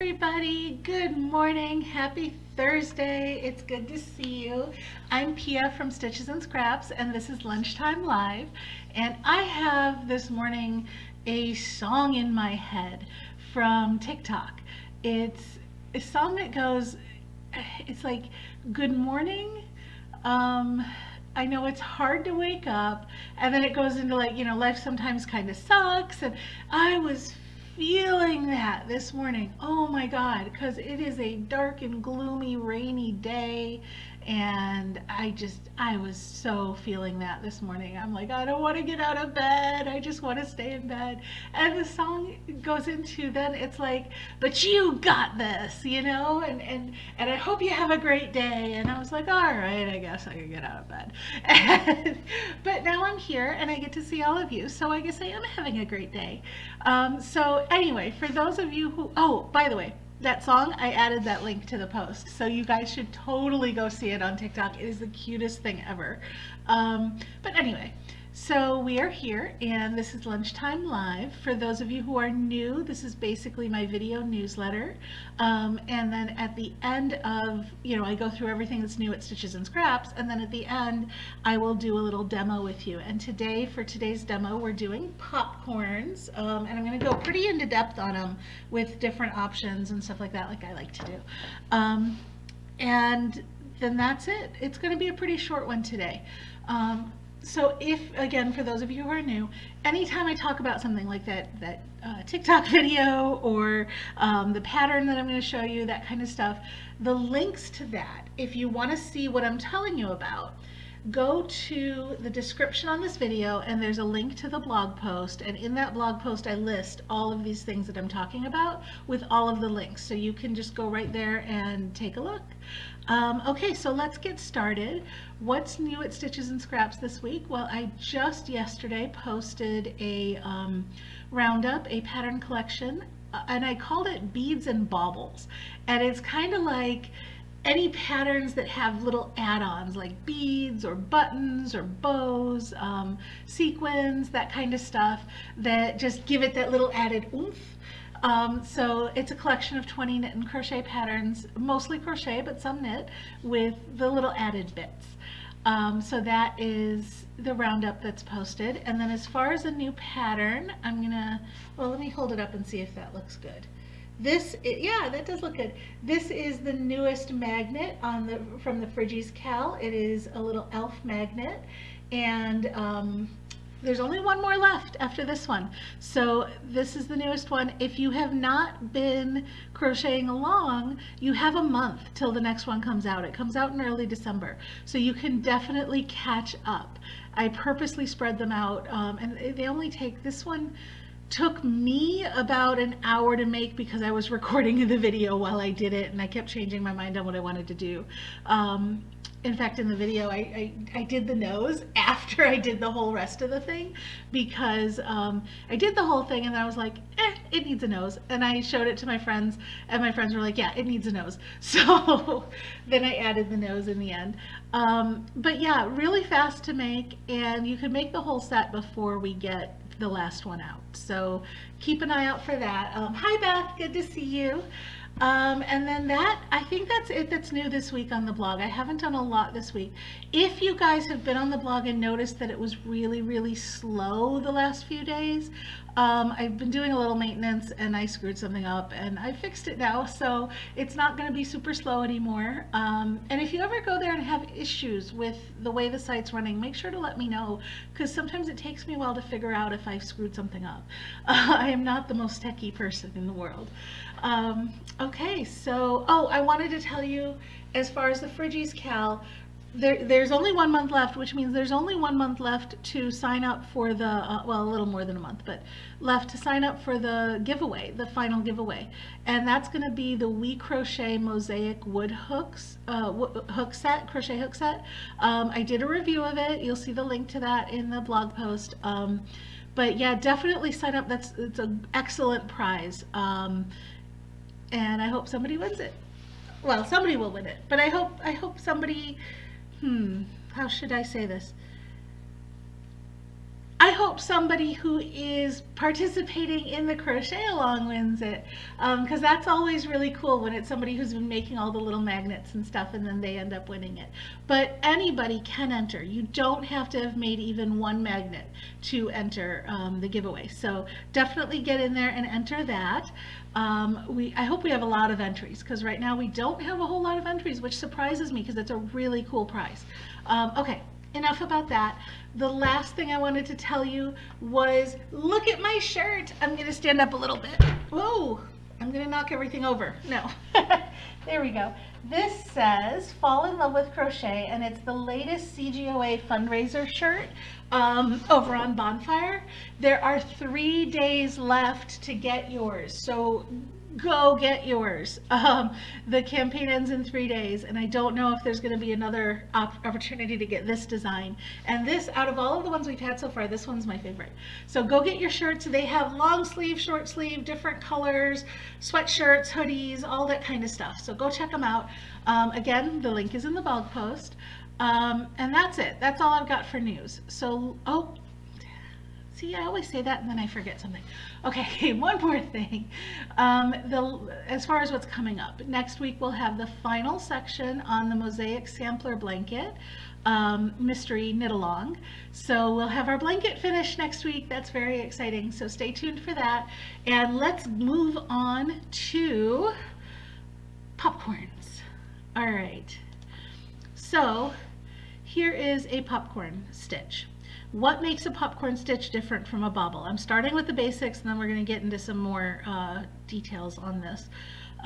Everybody, good morning. Happy Thursday. It's good to see you. I'm Pia from Stitches and Scraps, and this is Lunchtime Live. And I have this morning a song in my head from TikTok. It's a song that goes, it's like, good morning. Um, I know it's hard to wake up, and then it goes into life sometimes kind of sucks, and I was feeling that this morning. Oh my God, because it is a dark and gloomy, rainy day, and I was so feeling that this morning. I'm like, I don't want to get out of bed. I just want to stay in bed. And the song goes into then it's like, but you got this, and I hope you have a great day. And I was like, all right, I guess I can get out of bed. But now I'm here and I get to see all of you, so I guess I am having a great day. So anyway, for those of you who, oh, by the way, that song, I added that link to the post. So you guys should totally go see it on TikTok. It is the cutest thing ever. But anyway, so we are here and this is Lunchtime Live. For those of you who are new, this is basically my video newsletter. And then at the end of, I go through everything that's new at Stitches and Scraps. And then at the end, I will do a little demo with you. And today, for today's demo, we're doing popcorns. And I'm going to go pretty into depth on them with different options and stuff like that, like I like to do. And then that's it. It's going to be a pretty short one today. So if, again, for those of you who are new, anytime I talk about something like that TikTok video or the pattern that I'm going to show you, that kind of stuff, the links to that, if you want to see what I'm telling you about, go to the description on this video and there's a link to the blog post, and in that blog post I list all of these things that I'm talking about with all of the links, so you can just go right there and take a look. Okay, so let's get started. What's new at Stitches and Scraps this week? Well, I just yesterday posted a roundup, a pattern collection, and I called it Beads and Baubles, and it's kind of like any patterns that have little add-ons like beads or buttons or bows, sequins, that kind of stuff that just give it that little added oomph. So it's a collection of 20 knit and crochet patterns, mostly crochet, but some knit, with the little added bits. So that is the roundup that's posted. And then as far as a new pattern, let me hold it up and see if that looks good. Yeah, that does look good. This is the newest magnet from the Friggies Cal. It is a little elf magnet, and there's only one more left after this one. So this is the newest one. If you have not been crocheting along, you have a month till the next one comes out. It comes out in early December, so you can definitely catch up. I purposely spread them out, and they only take, this one took me about an hour to make because I was recording the video while I did it and I kept changing my mind on what I wanted to do. In fact, in the video, I did the nose after I did the whole rest of the thing, because I did the whole thing and then I was like, it needs a nose. And I showed it to my friends and my friends were like, yeah, it needs a nose. So then I added the nose in the end. But yeah, really fast to make, and you can make the whole set before we get the last one out. So keep an eye out for that. Hi Beth, good to see you. And then I think that's it that's new this week on the blog. I haven't done a lot this week. If you guys have been on the blog and noticed that it was really, really slow the last few days, I've been doing a little maintenance and I screwed something up and I fixed it now, so it's not going to be super slow anymore. And if you ever go there and have issues with the way the site's running, make sure to let me know, because sometimes it takes me a while to figure out if I've screwed something up. I am not the most techie person in the world. Okay, so, I wanted to tell you, as far as the Friggies Cal, there's only 1 month left, which means there's only 1 month left to sign up for the, well, a little more than a month, but left to sign up for the giveaway, the final giveaway. And that's going to be the We Crochet Mosaic Wood Hooks, crochet hook set. I did a review of it. You'll see the link to that in the blog post. But yeah, definitely sign up. It's an excellent prize. And I hope somebody wins it. Well, somebody will win it, but I hope somebody, how should I say this? I hope somebody who is participating in the crochet along wins it, because that's always really cool when it's somebody who's been making all the little magnets and stuff and then they end up winning it. But anybody can enter. You don't have to have made even one magnet to enter the giveaway. So definitely get in there and enter that. I hope we have a lot of entries, because right now we don't have a whole lot of entries, which surprises me because it's a really cool prize. Okay. Enough about that. The last thing I wanted to tell you was, look at my shirt. I'm going to stand up a little bit. Whoa, I'm going to knock everything over. No. There we go. This says Fall in Love with Crochet, and it's the latest CGOA fundraiser shirt over on Bonfire. There are 3 days left to get yours, so go get yours. The campaign ends in 3 days, and I don't know if there's going to be another opportunity to get this design. And this, out of all of the ones we've had so far, this one's my favorite. So go get your shirts. They have long sleeve, short sleeve, different colors, sweatshirts, hoodies, all that kind of stuff. So go check them out. Again, the link is in the blog post. And that's it. That's all I've got for news. So, oh, see, I always say that and then I forget something. Okay, one more thing. As far as what's coming up, next week we'll have the final section on the Mosaic Sampler Blanket Mystery Knit Along. So we'll have our blanket finished next week. That's very exciting. So stay tuned for that. And let's move on to popcorns. All right. So here is a popcorn stitch. What makes a popcorn stitch different from a bobble? I'm starting with the basics, and then we're going to get into some more details on this.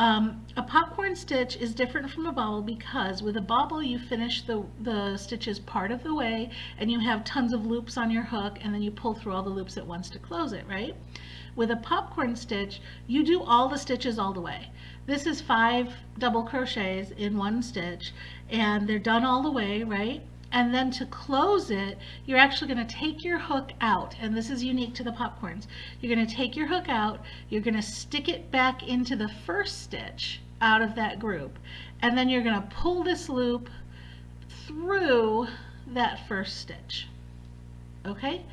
A popcorn stitch is different from a bobble because with a bobble you finish the stitches part of the way and you have tons of loops on your hook, and then you pull through all the loops at once to close it, right? With a popcorn stitch, you do all the stitches all the way. This is 5 double crochets in one stitch, and they're done all the way, right? And then to close it, you're actually going to take your hook out, and this is unique to the popcorns. You're going to take your hook out, you're going to stick it back into the first stitch out of that group, and then you're going to pull this loop through that first stitch. Okay?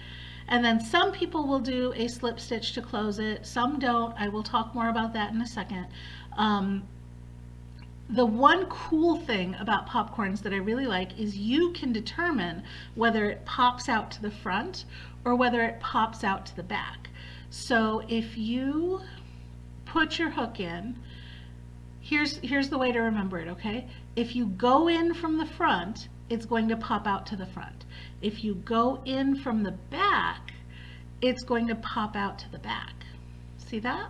And then some people will do a slip stitch to close it, some don't. I will talk more about that in a second. The one cool thing about popcorns that I really like is you can determine whether it pops out to the front or whether it pops out to the back. So if you put your hook in, here's the way to remember it, okay? If you go in from the front, it's going to pop out to the front. If you go in from the back, it's going to pop out to the back. See that?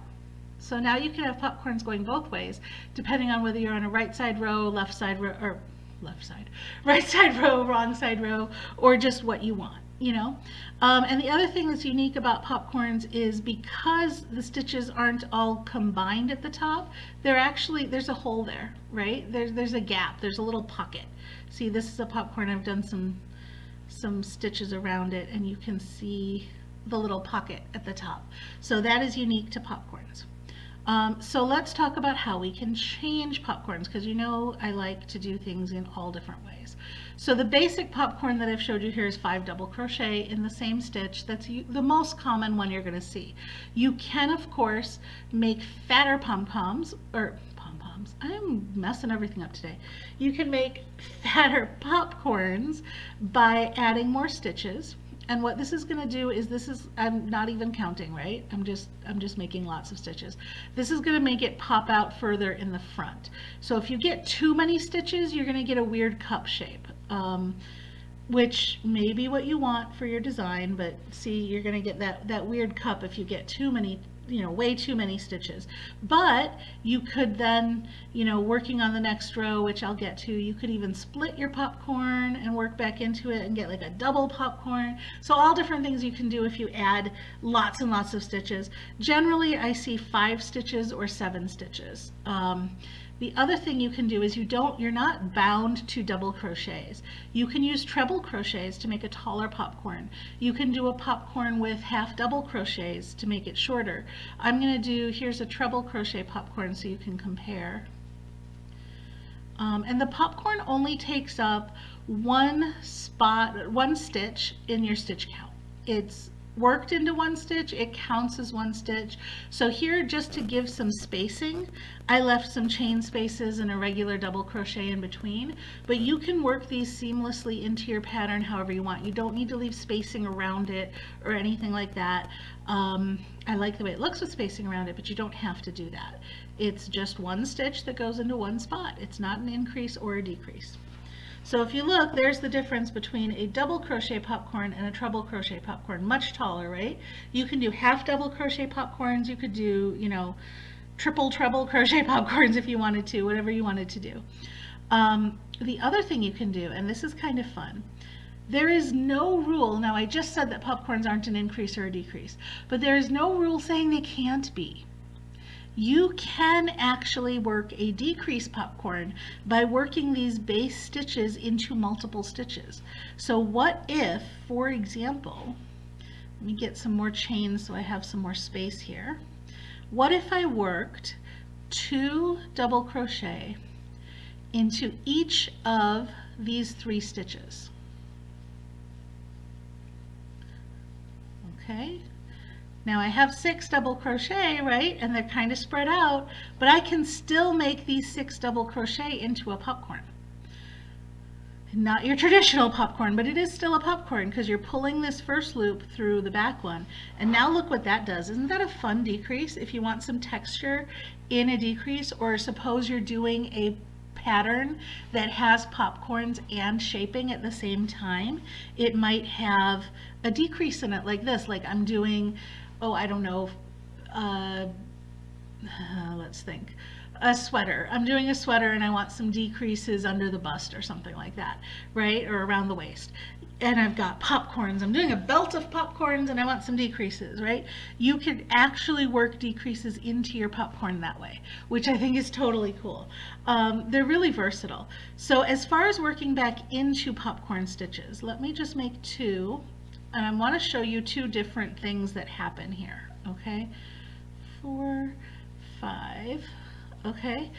So now you can have popcorns going both ways, depending on whether you're on a right side row, left side row, or left side, right side row, wrong side row, or just what you want, you know? And the other thing that's unique about popcorns is because the stitches aren't all combined at the top, there's a hole there, right? There's a gap, there's a little pocket. See, this is a popcorn, I've done some stitches around it, and you can see the little pocket at the top. So that is unique to popcorns. So let's talk about how we can change popcorns, because you know I like to do things in all different ways. So the basic popcorn that I've showed you here is 5 double crochet in the same stitch. That's the most common one you're going to see. You can, of course, make fatter pom-poms, or pom-poms. I'm messing everything up today. You can make fatter popcorns by adding more stitches. And what this is going to do is I'm not even counting, right? I'm just making lots of stitches. This is going to make it pop out further in the front. So if you get too many stitches, you're going to get a weird cup shape, which may be what you want for your design, but see, you're going to get that weird cup if you get too many, way too many stitches. But you could then, working on the next row, which I'll get to, you could even split your popcorn and work back into it and get like a double popcorn. So all different things you can do if you add lots and lots of stitches. Generally, I see 5 stitches or 7 stitches. The other thing you can do is you're not bound to double crochets. You can use treble crochets to make a taller popcorn. You can do a popcorn with half double crochets to make it shorter. I'm going to do, here's a treble crochet popcorn so you can compare. And the popcorn only takes up one stitch in your stitch count. it's worked into one stitch, it counts as one stitch. So here, just to give some spacing, I left some chain spaces and a regular double crochet in between, but you can work these seamlessly into your pattern however you want. You don't need to leave spacing around it or anything like that. I like the way it looks with spacing around it, but you don't have to do that. It's just one stitch that goes into one spot. It's not an increase or a decrease. So if you look, there's the difference between a double crochet popcorn and a treble crochet popcorn, much taller, right? You can do half double crochet popcorns, you could do, you know, triple treble crochet popcorns if you wanted to, whatever you wanted to do. The other thing you can do, and this is kind of fun, there is no rule, now I just said that popcorns aren't an increase or a decrease, but there is no rule saying they can't be. You can actually work a decrease popcorn by working these base stitches into multiple stitches. So what if, for example, let me get some more chains so I have some more space here. What if I worked 2 double crochet into each of these 3 stitches? Okay. Now I have 6 double crochet, right? And they're kind of spread out, but I can still make these 6 double crochet into a popcorn. Not your traditional popcorn, but it is still a popcorn because you're pulling this first loop through the back one. And now look what that does. Isn't that a fun decrease if you want some texture in a decrease? Or suppose you're doing a pattern that has popcorns and shaping at the same time. It might have a decrease in it like this, like I'm doing, oh, I don't know, let's think, a sweater. I'm doing a sweater and I want some decreases under the bust or something like that, right? Or around the waist. And I've got popcorns. I'm doing a belt of popcorns and I want some decreases, right? You could actually work decreases into your popcorn that way, which I think is totally cool. They're really versatile. So as far as working back into popcorn stitches, let me just make 2. And I want to show you 2 different things that happen here, okay? 4, 5, okay?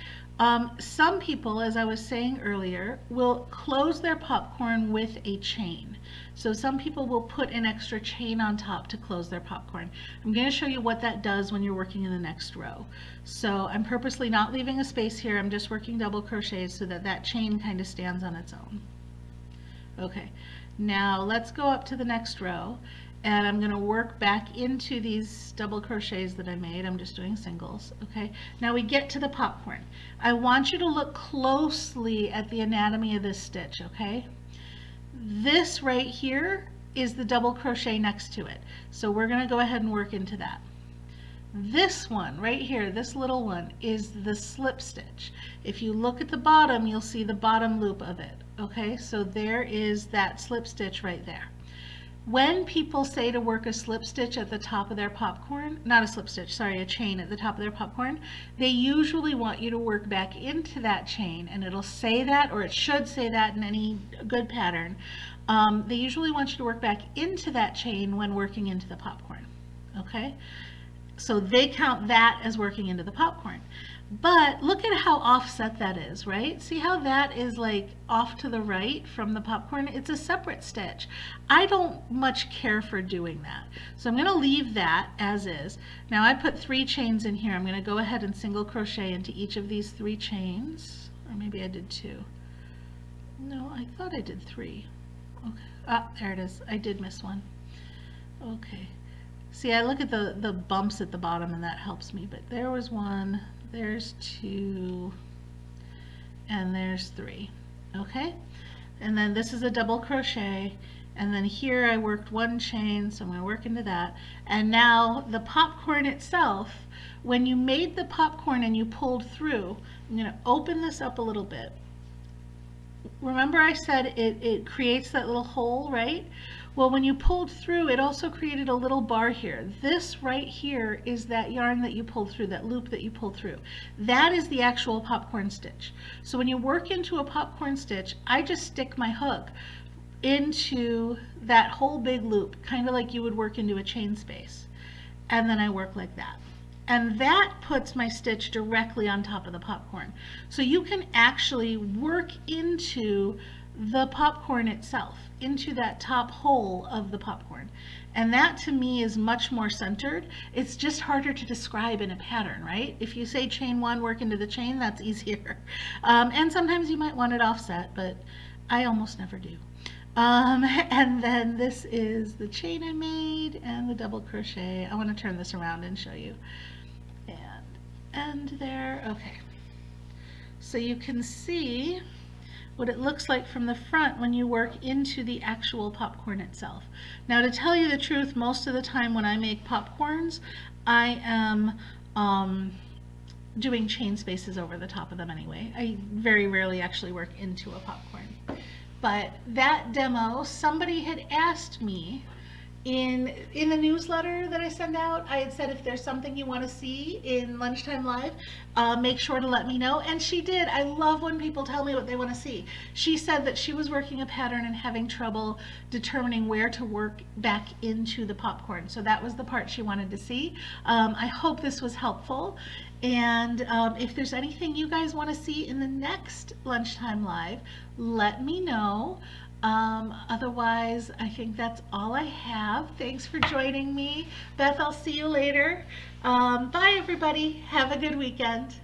Some people, as I was saying earlier, will close their popcorn with a chain. So some people will put an extra chain on top to close their popcorn. I'm going to show you what that does when you're working in the next row. So I'm purposely not leaving a space here. I'm just working double crochets so that that chain kind of stands on its own. Okay, now let's go up to the next row. And I'm going to work back into these double crochets that I made. I'm just doing singles, okay? Now we get to the popcorn. I want you to look closely at the anatomy of this stitch, okay? This right here is the double crochet next to it. So we're going to go ahead and work into that. This one right here, this little one, is the slip stitch. If you look at the bottom, you'll see the bottom loop of it, okay? So there is that slip stitch right there. When people say to work a slip stitch at the top of their popcorn, not a slip stitch, sorry, a chain at the top of their popcorn, they usually want you to work back into that chain, and it'll say that, or it should say that in any good pattern. They usually want you to work back into that chain when working into the popcorn, okay? So they count that as working into the popcorn. But look at how offset that is, right? See how that is like off to the right from the popcorn? It's a separate stitch. I don't much care for doing that. So I'm going to leave that as is. Now I put 3 chains in here. I'm going to go ahead and single crochet into each of these 3 chains. Or maybe I did 2. No, I thought I did 3. Okay. Ah, there it is. I did miss one. Okay. See, I look at the bumps at the bottom and that helps me, but there was 1. There's 2, and there's 3, okay? And then this is a double crochet, and then here I worked 1 chain, so I'm going to work into that. And now the popcorn itself, when you made the popcorn and you pulled through, I'm going to open this up a little bit. Remember I said it creates that little hole, right? Well, when you pulled through, it also created a little bar here. This right here is that yarn that you pulled through, that loop that you pulled through. That is the actual popcorn stitch. So when you work into a popcorn stitch, I just stick my hook into that whole big loop, kind of like you would work into a chain space. And then I work like that. And that puts my stitch directly on top of the popcorn. So you can actually work into the popcorn itself into that top hole of the popcorn. And that to me is much more centered. It's just harder to describe in a pattern, right? If you say chain one, work into the chain, that's easier. And sometimes you might want it offset, but I almost never do. And then this is the chain I made and the double crochet. I want to turn this around and show you. And end there. Okay. So you can see what it looks like from the front when you work into the actual popcorn itself. Now, to tell you the truth, most of the time when I make popcorns, I am doing chain spaces over the top of them anyway. I very rarely actually work into a popcorn. But that demo, somebody had asked me in the newsletter that I send out. I had said, if there's something you want to see in Lunchtime Live, make sure to let me know. And she did. I love when people tell me what they want to see. She said that she was working a pattern and having trouble determining where to work back into the popcorn. So that was the part she wanted to see. I hope this was helpful. And if there's anything you guys want to see in the next Lunchtime Live, let me know. Otherwise, I think that's all I have. Thanks for joining me. Beth, I'll see you later. Bye, everybody. Have a good weekend.